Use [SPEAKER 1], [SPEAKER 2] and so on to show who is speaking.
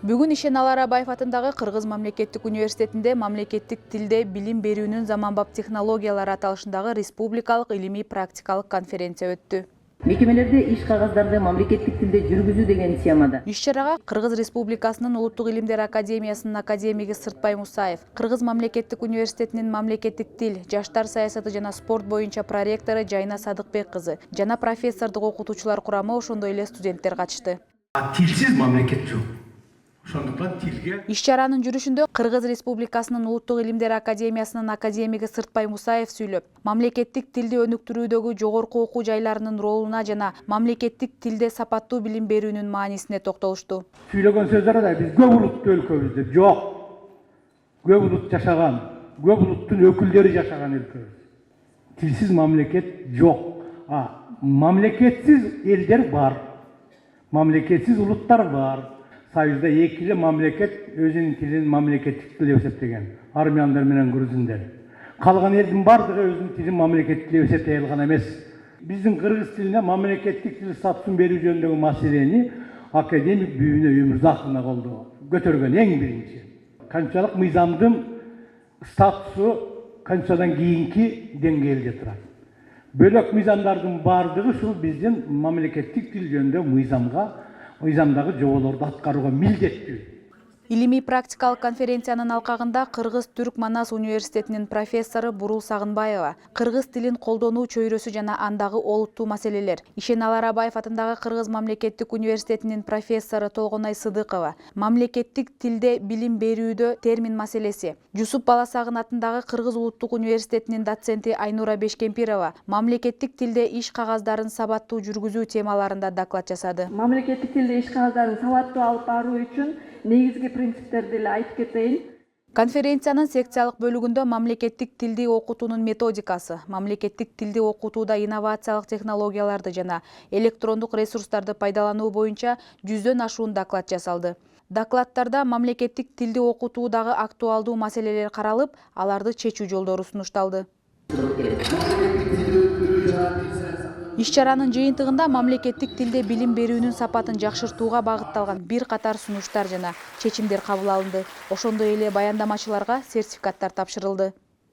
[SPEAKER 1] Бүгүн Ишеналы Арабаев атындагы Кыргыз мамлекеттик университетинде мамлекеттик тилде билим берүүнүн заманбап технологиялары аталышындагы республикалык илимий практикалык конференция өттү.
[SPEAKER 2] Мекемелерде иш кагаздарды мамлекеттик тилде жүргүзүү деген темада.
[SPEAKER 1] Иш-чарага Кыргыз Республикасынын Улуттук илимдер академиясынын академиги Сыртбай Мусаев, Кыргыз мамлекеттик университетинин мамлекеттик тил, жаштар саясаты жана спорт боюнча проректору Жайна Садыкбек кызы жана профессордук окутуучулар курамы, ошондой эле студенттер катышты.
[SPEAKER 3] Тилсиз мамлекет жок. Ошондуктан тилге
[SPEAKER 1] Иш-чаранын жүрүшүндө Кыргыз Республикасынын Улуттук илимдер академиясынын академиги Сыртбай Мусаев сүйлөп, мамлекеттик тилди өнүктүрүүдөгү жогорку окуу жайларынын ролуна жана мамлекеттик тилде сапаттуу билим берүүнүн маанисине токтолушту.
[SPEAKER 4] Сүйлөгөн сөздөр да биз көп улуттуу өлкөбүздө жок. Көп улут жашаган, көп улуттун өкүлдөрү жашаган өлкөбүз. Тилсиз мамлекет жок. Мамлекетсиз элдер бар. Мамлекетсиз улуттар бар. Союзда экиле мамлекет өзүнүн тилин мамлекеттик тил деп эсептеген. Армяндар менен грузиндер. Калган элдин бардыгы өзүнүн тилин мамлекеттик деп эсептей алган эмес. Биздин кыргыз тилине мамлекеттик тил статусун берүү жөнүндөгү маселени академик Бүйүнө Өмүрзаковна көтөргөн эң биринчи. Канчалык мыйзамдын статусу канчадан кийинки деңгээлде турат. Бөлөк мыйзамдардын бардыгы ушул биздин мамлекеттик тил жөнүндө мыйзамдагы жоболорду аткарууга милдеттүү.
[SPEAKER 1] Илимий практикалык конференциянын алкагында Кыргыз-Түрк Манас университетинин профессору Бурул Сагынбаева кыргыз тилин колдонуу чөйрөсү жана андагы олуттуу маселелер, Ишеналы Арабаев атындагы Кыргыз мамлекеттик университетинин профессору Толгонай Сыдыкова мамлекеттик тилде билим берүүдө термин маселеси, Жусуп Баласагын атындагы Кыргыз улуттук университетинин доценти Айнура Бешкемпирова мамлекеттик тилде иш кагаздарын сабаттуу жүргүзүү темаларында доклад жасады.
[SPEAKER 5] Мамлекеттик тилде иш кагаздарын сабаттуу алып баруу үчүн негизги принциптерди эле айтып кетейин.
[SPEAKER 1] Конференциянын секциялык бөлүгүндө мамлекеттик тилди окутуунун методикасы, мамлекеттик тилди окутууда инновациялык технологияларды жана электрондук ресурстарды пайдалануу боюнча 100дөн ашуун доклад жасалды. Докладтарда мамлекеттик тилди окутуудагы актуалдуу маселелер каралып, аларды чечүү жолдору сунушталды. Иш-чаранын жыйынтыгында мамлекеттик тилде билим берүүнүн сапатын жакшыртууга багытталган бир катар сунуштар жана чечимдер кабыл алынды. Ошондой эле баяндамачыларга сертификаттар тапшырылды.